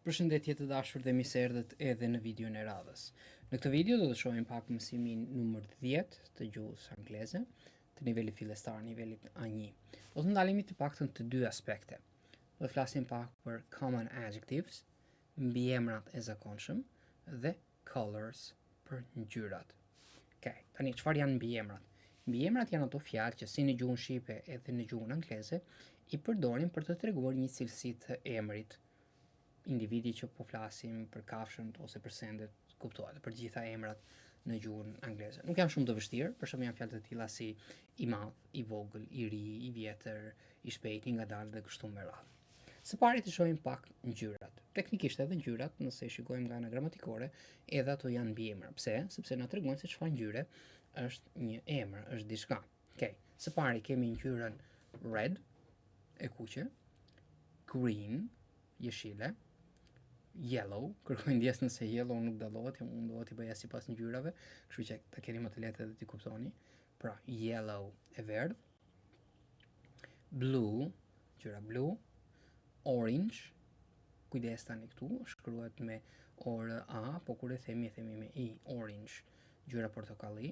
Përshëndetje të dashur dhe mirë se erdhët edhe në videon e radhës. Në këtë video do të shohim pak mësimin numër 10 të gjuhës angleze, të nivelit fillestar, nivelit A1. Do të ndalemi të paktën të dy aspekte. Do të flasim pak për common adjectives, mbiemrat e zakonshëm, dhe colors për ngjyrat. Okej, tani çfarë janë mbiemrat? Mbiemrat janë ato fjalë që si në gjuhën shqipe edhe në gjuhën angleze i përdorin për të treguar një cilësi të emrit individi që po flasim për kafshën ose për sendet, kuptohet, për gjitha emrat në gjuhën angleze. Nuk janë shumë të vështirë, për shembull janë fjalë të tilla si i madh, i vogël, i ri, i vjetër, i shpejt, i ngadalë dhe kështu me radhë. Së pari të shohim pak ngjyrat. Teknikisht edhe ngjyrat, nëse i shikojmë nga ana gramatikore, edhe ato janë mbiemra. Pse? Sepse na tregojnë se çfarë ngjyre është një emër, është diçka. Okej. Së pari kemi ngjyrën red, e kuqe, green, jeshile, yellow, kërkoj ndjes nëse yellow nuk dallohet, unë do t'i bëja sipas ngjyrave, kështu që ta keni më të lehtë edhe ti kuptoni. Pra, yellow e verdh, blue, ngjyra blu, orange, kujdes tani këtu, shkruhet me orë A, po kur e themi me I, orange, ngjyra portokalli,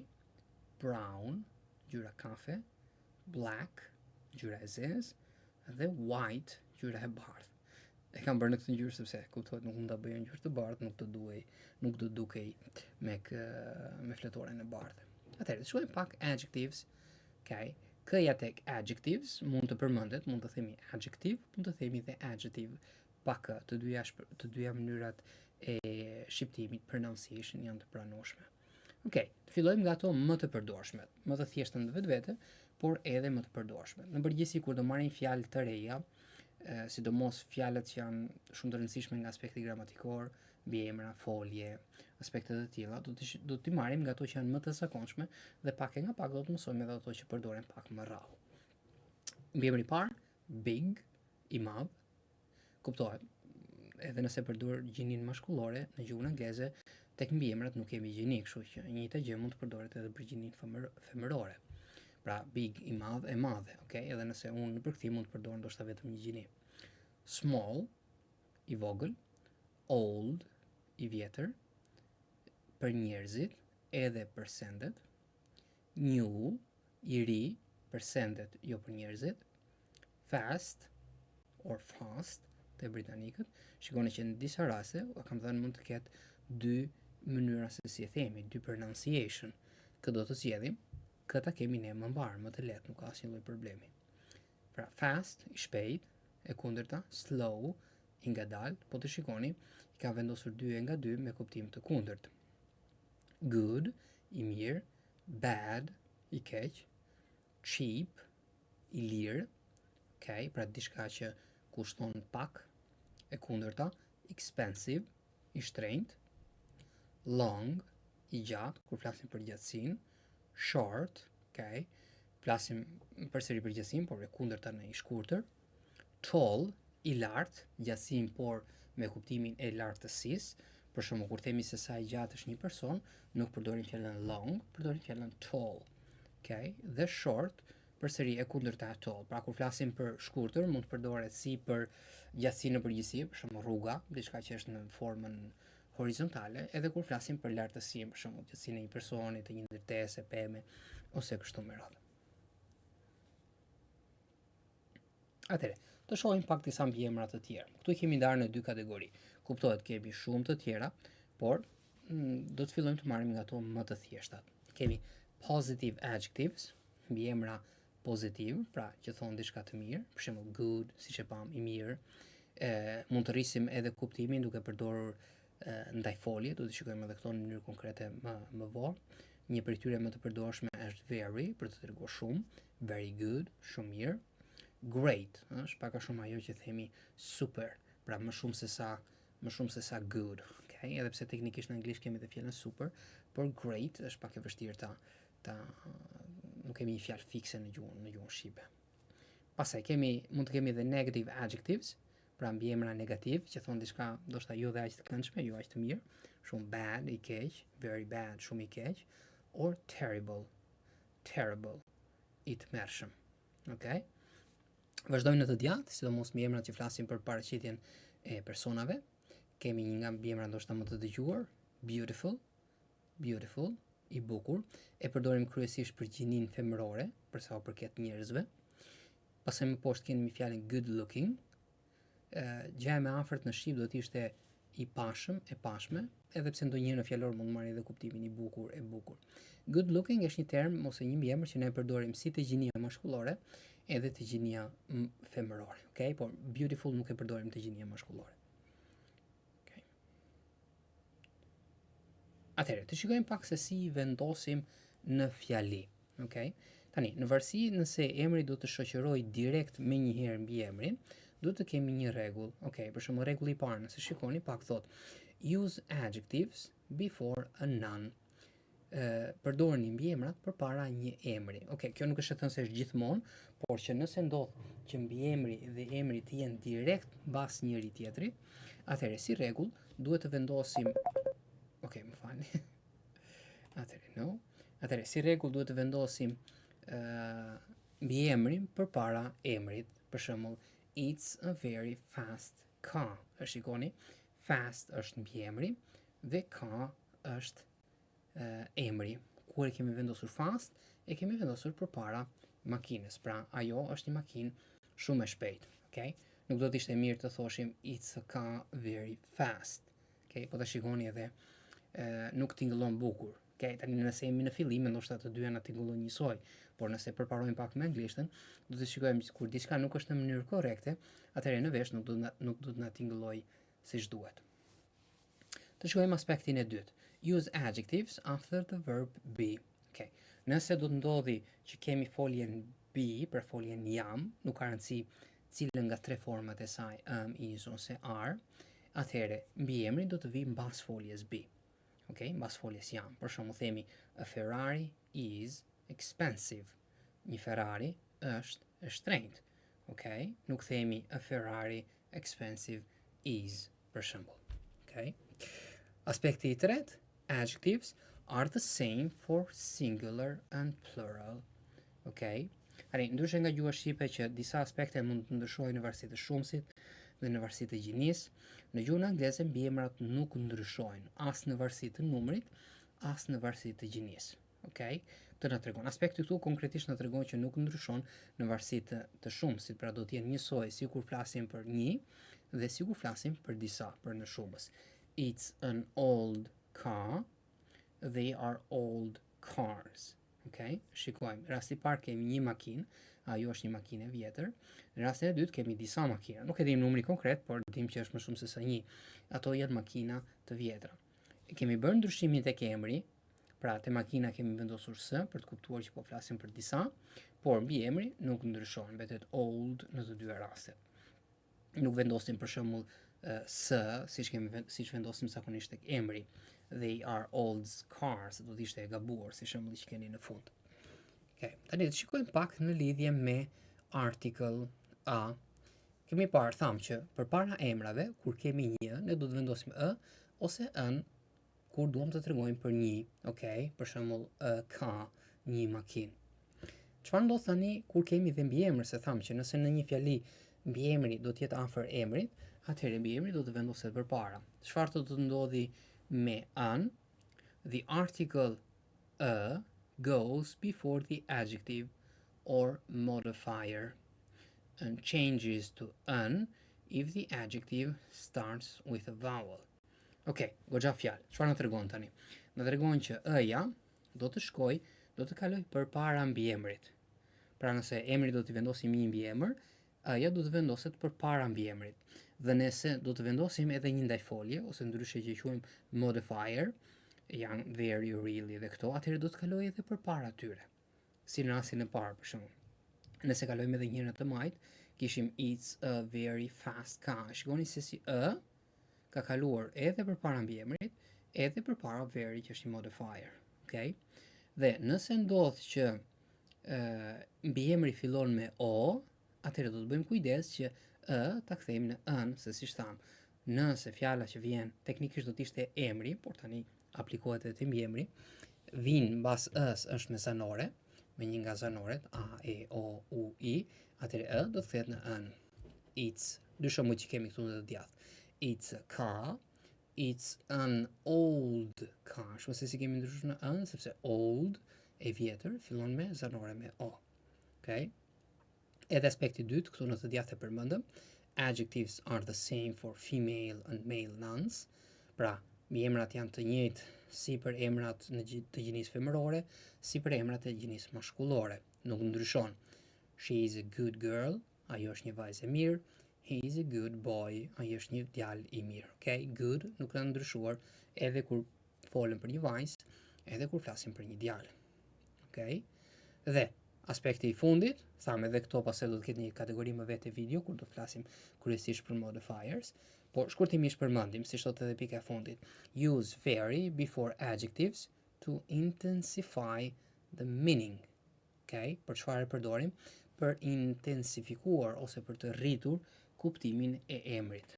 brown, ngjyra kafe, black, ngjyra e zezë, dhe white, ngjyra e bardhë. E kam bërë në këtë ngjyrë sepse kuptohet nuk mund ta bëj ngjyrë të bardhë, nuk do dukej me fletoren e bardhë. Atëherë, shohim pak adjectives. Okay. K-ja tek adjectives mund të përmendet, mund të themi adjective, mund të themi dhe adjective. Pak të dyja mënyrat e shqiptimit, pronunciation janë të pranueshme. Okej, fillojmë nga ato më të përdorshmet, më të thjeshta në vetvete, por edhe më të përdorshme. Në përgjithësi kur do marrim fjalë të reja, sidomos fjalët që janë shumë të rëndësishme nga aspekti gramatikor, mbiemra, folje, aspekte të tilla, do t'i marrim nga ato që janë më të zakonshme dhe pak e nga pak do të mësojmë edhe ato që përdoren pak më rrallë. Mbiemri i parë, big, i madh, kuptohet. Edhe nëse përdor gjinin mashkullore në gjuhën angleze, tek mbiemrat nuk kemi gjini, kështu që e njëjta gjë mund të përdoret edhe për gjinin femërore. Pra, big, i madh, e madhe, okay? Edhe nëse unë në përkthim mund të përdor ndoshta vetëm një gjini. Small, i vogël, old, i vjetër, për njerëzit, edhe për sendet, new, i ri, për sendet, jo për njerëzit, fast, or fast, të britanikët, shikoni që në disa raste, kam thënë mund të ketë dy mënyra se si e themi, dy pronunciation. Këtë do të zgjedhim, këta kemi ne më mbarë, më të lehtë, nuk ka asnjë lloj problemi. Pra, fast, i shpejt, e kundërta, slow, i ngadalt, po të shikoni, i ka vendosur 2 nga 2 me kuptim të kundërt. Good, i mirë, bad, i keq, cheap, i lirë, okay, pra diçka që kushton pak, e kundërta, expensive, i shtrenjtë, long, i gjatë, kur flasim për gjatësinë, short, okay, flasim përsëri për gjatësinë, por e kundërta në i shkurtër, tall, i lartë, gjatësinë por me kuptimin e lartësisë. Për shembull, kur themi se sa i gjatë është një person, nuk përdorim fjalën long, përdorim fjalën tall. Okay? Dhe short, përsëri e kundërta e tall. Pra kur flasim për shkurtër, mund të përdoret si për gjatësinë në përgjithësi, për shembull rruga, diçka që është në formën horizontale, edhe kur flasim për lartësinë, për shembull gjatësinë e një personi, të një ndërtese, peme ose kështu me radhë. Atëherë, të shohim pak disa mbiemra të tjerë. Këtu kemi ndarë në dy kategori. Kuptohet kemi shumë të tjera, por do të fillojmë të marrim nga ato më të thjeshtat. Kemi positive adjectives, mbiemra pozitiv, pra që thon diçka të mirë, për shembull good, siç e pam, i mirë. Mund të rrisim edhe kuptimin duke përdorur ndaj folje, do të shikojmë edhe këto në mënyrë konkrete më vonë. Një prej tyre më të përdorshme është very, për të treguar shumë, very good, shumë mirë. Great, është pak a shumë ajo që themi super, pra më shumë se sa good, okay? Edhe pse teknikisht në anglisht kemi edhe fjalën super, por great është pak e vështirë nuk kemi një fjalë fikse në gjuhën shqipe. Pastaj mund të kemi edhe negative adjectives, pra mbiemra negativ që thon diçka ndoshta jo dhe aq të këndshme, jo aq të mirë, shumë bad, i keq, very bad, shumë i keq, or terrible, i tmerrshëm. Okay? Vazhdojmë në të djathtë, sidomos mbiemrat që flasin për paraqitjen e personave. kemi një nga mbiemra ndoshta më të dëgjuar, beautiful, i bukur, e përdorim kryesisht për gjinin femërore, për sa u përket njerëzve. Pastaj më poshtë kemi fjalën good looking. Gjëja më afërt në shqip do të ishte i pashëm, e pashme, edhe pse ndonjëherë në fjalor mund marrë edhe kuptimin i bukur, e bukur. Good looking është një term ose një mbiemër që ne e përdorim si të gjinia mashkullore, edhe të gjinia femërore, okay? Por beautiful nuk e përdorim të gjinia mashkullore. Okay. Atëherë, të shikojmë pak se si vendosim në fjali, okay? Tani, në varësi nëse emri do të shoqëroj direkt me njëherë mbiemrin, do të kemi një rregull. Okay, për shembull rregulli i parë, nëse shikoni pak thot use adjectives before a noun. Përdorni mbiemrat përpara një emri. Okay, kjo nuk është e thënë se është gjithmonë, por që nëse ndodh që mbiemri dhe emri të jenë direkt mbas njëri tjetrit, atëherë si rregull duhet të vendosim okay, më falni. Atëherë si rregull duhet të vendosim mbiemrin përpara emrit. Për shembull, it's a very fast car. E shikoni, fast është mbiemri dhe car është emri. Kur e kemi vendosur fast, e kemi vendosur përpara makinës. Pra, ajo është një makinë shumë e shpejtë, okay? Nuk do të ishte mirë të thoshim it's a car very fast. Okay? Po ta shikoni edhe nuk tingëllon bukur. Okay? Tani nëse jemi në fillim, ndoshta të dyja na tingëllon njësoj, por nëse përparojmë pak me anglishtën, do të shikojmë kur diçka nuk është në mënyrë korrekte, atëherë në vesh nuk do të na tingëlloj siç duhet. Të shikojmë aspektin e dytë. Use adjectives after the verb be. Okay. Nëse do të ndodhi që kemi foljen be për foljen jam, nuk ka rëndësi cilën nga tre format e saj, is ose are, atëherë mbiemri do të vijë mbas foljes be. Okay, mbas foljes jam. Për shembull themi a Ferrari is expensive. Një Ferrari është e shtrenjtë. Okay? Nuk themi a Ferrari expensive is, për shembull. Okay? Aspekti i tretë, adjectives are the same for singular and plural. Okay? Tani, ndryshe nga gjuha shqipe që disa aspekte mund të ndryshojnë në varësi të shumësit dhe në varësi të gjinisë, në gjuhën angleze mbiemrat nuk ndryshojnë as në varësi të numrit, as në varësi të gjinisë. Okay? Këtë na tregon. Aspekti këtu konkretisht na tregon që nuk ndryshon në varësi të shumësit, pra do të jenë njësoj sikur flasim për një dhe sikur flasim për disa, për në shumës. It's an old car, they are old cars. Okay? Shikojmë, rasti parë kemi një makinë, ajo është një makinë e vjetër. Në rastin e dytë kemi disa makina. Nuk e dim numri konkret, por dim që është më shumë se sa një. Ato janë makina të vjetra. Kemi bërë ndryshimin tek emri, pra te makina kemi vendosur s për të kuptuar që po flasim për disa, por mbi emri nuk ndryshon, mbetet old në të dy rastet. Nuk vendosim për shembull s, siç vendosim zakonisht tek emri. They are old cars, do të ishte e gabuar, si shembulli që keni në fund. Okay. Tani të shikojmë pak në lidhje me article a. Kemi parë thamë që përpara emrave, kur kemi një, ne do të vendosim ë ose ën kur duam të tregojmë për një, okay? Për shembull ka një makinë. Çfarë ndodh tani kur kemi dhe mbiemër, se thamë që nëse në një fjali mbiemri do të jetë afër emrit, atëherë mbiemri do të vendoset përpara. Çfarë do të ndodhi me an? The article a goes before the adjective or modifier and changes to an if the adjective starts with a vowel. Okay, goxha fjalë. Çfarë na tregon tani? Na tregon që ë-ja do të shkoj, do të kaloj përpara mbiemrit. Pra nëse emri do t'i vendosim një mbiemër, ë-ja do të vendoset përpara mbiemrit. Dhe nëse do të vendosim edhe një ndajfolje ose ndryshe që quajmë modifier, janë very, really dhe këto, atëherë do të kaloj edhe përpara tyre. Si në rastin e parë, për shembull. Nëse kalojmë edhe njëra të majt, kishim it's a very fast car. Shikoni se si ë ka kaluar edhe përpara mbiemrit, edhe përpara very që është një modifier. Okay? Dhe nëse ndodh që mbiemri fillon me o, atëherë do të bëjmë kujdes që ë ta kthejmë në ën, se siç tham, nëse fjala që vjen teknikisht do të ishte emri, por tani aplikohet edhe te mbiemri, vin mbas ës është me zanore, me një nga zanoret a, e, o, u, i, atëherë ë do të kthehet në ën. It's, dy shembuj që kemi këtu në të djathtë. It's a car, It's an old car. Shpo se si kemi ndryshuar në an, sepse old e vjetër fillon me zanore me o. Okay? Edhe aspekti dytë, këtu në të djathtë e përmendëm, adjectives are the same for female and male nouns. Pra, emrat janë të njëjtë si për emrat të gjinisë femërore, si për emrat e gjinisë mashkullore. Nuk ndryshon. She is a good girl, ajo është një vajzë e mirë. He is a good boy, ai është një djalë i mirë. Okay? Good nuk ka ndryshuar edhe kur folëm për një vajzë, edhe kur flasim për një djalë. Okay? Dhe aspekti i fundit, thamë edhe këto pastaj do të ketë një kategori më vetë video kur do flasim kryesisht për modifiers, por shkurtimisht përmendim, siç thotë edhe pika e fundit. Use very before adjectives to intensify the meaning. Okay? Për çfarë përdorim? Për intensifikuar ose për të rritur kuptimin e emrit.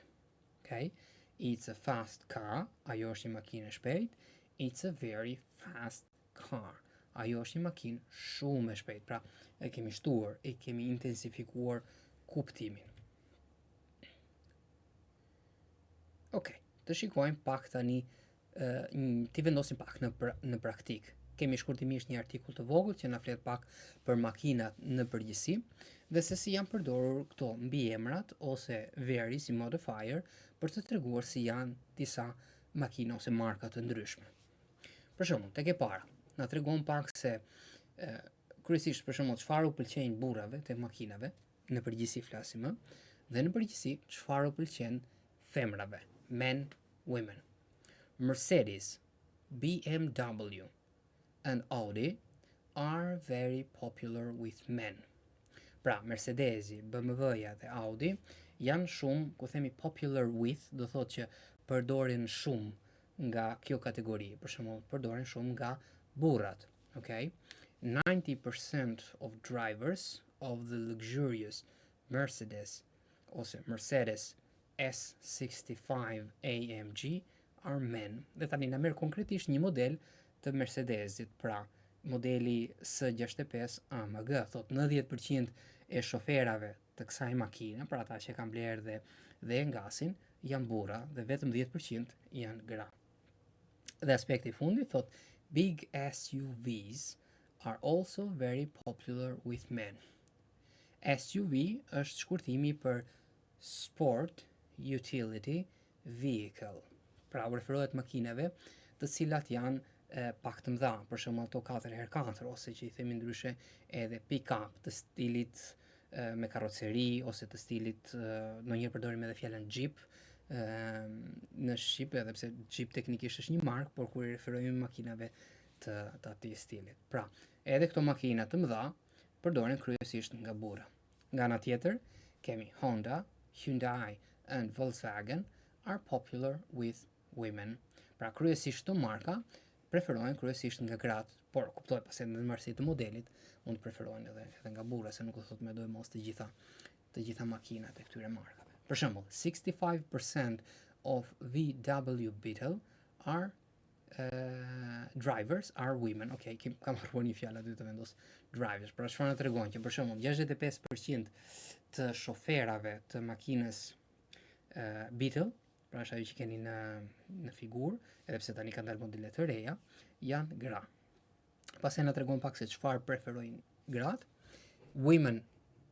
Okay? It's a fast car, ajo është një makinë e shpejtë. It's a very fast car. Ajo është një makinë shumë e shpejtë. Pra, e kemi shtuar, e kemi intensifikuar kuptimin. Okay, të shikojmë pak tani, t'i vendosim pak në praktik. Kemi shkurtimisht një artikull të vogël që na flet pak për makinat në përgjithësi dhe se si janë përdorur këto mbiemrat ose very si modifier për të treguar si janë disa makina ose marka të ndryshme. Për shembull, tek e para, na tregon pak se kryesisht për shembull çfarë u pëlqejnë burrave te makinave, në përgjithësi flasim, dhe në përgjithësi çfarë u pëlqen femrave, men, women. Mercedes, BMW and Audi are very popular with men. Pra, Mercedesi, BMW-ja dhe Audi janë shumë, ku themi popular with, do thotë që përdorin shumë nga kjo kategori. Për shembull, përdorin shumë nga burrat, okay? 90% of drivers of the luxurious Mercedes ose Mercedes S65 AMG are men. Dhe tani na merr konkretisht një model të Mercedesit, pra modeli S65 AMG, thot 90% e shoferave të kësaj makine, pra ata që kanë blerë dhe ngasin, janë burra dhe vetëm 10% janë gra. Dhe aspekti i fundit thot big SUVs are also very popular with men. SUV është shkurtimi për Sport Utility Vehicle. Pra u referohet makinave të cilat janë pak të mëdha, për shembull ato 4x4 ose që i themi ndryshe edhe pick-up të stilit me karroceri ose të stilit ndonjëherë përdorim edhe fjalën jeep në shqip, edhe pse jeep teknikisht është një markë, por kur i referojmë makinave të atij stilit. Pra, edhe këto makina të mëdha përdoren kryesisht nga burra. Nga ana tjetër, kemi Honda, Hyundai and Volkswagen are popular with women. Pra kryesisht këto marka preferohen kryesisht nga gratë, por kuptoj pas edhe në marrësi të modelit, mund të preferohen edhe nga burra, se nuk do thotë me dojë mos të gjitha makinat e këtyre markave. Për shembull, 65% of VW Beetle are drivers are women. Okay, kam harruar një fjalë aty të vendos drivers. Pra çfarë na tregon që për shembull 65% të shoferave të makinës Beetle, pra është ajo që keni në figurë, edhe pse tani kanë dalë modele të reja, janë gra. Pastaj na tregon pak se çfarë preferojnë gratë. Women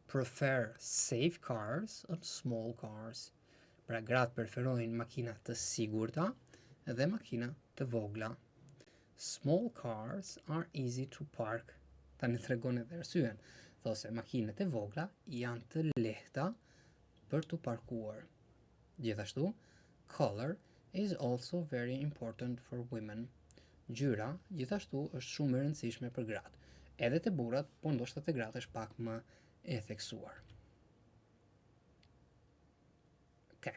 prefer safe cars and small cars. Pra gratë preferojnë makina të sigurta dhe makina të vogla. Small cars are easy to park. Tani tregon edhe arsyen. Thosë makinat e vogla janë të lehta për të parkuar. Gjithashtu, color is also very important for women. Ngjyra gjithashtu është shumë e rëndësishme për gratë. Edhe te burrat, por ndoshta te gratë është pak më e theksuar. Okay.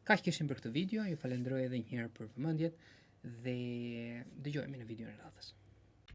Kaq kishim për këtë video, ju falenderoj edhe një herë për vëmendjet dhe dëgjojmë në videon e radhës.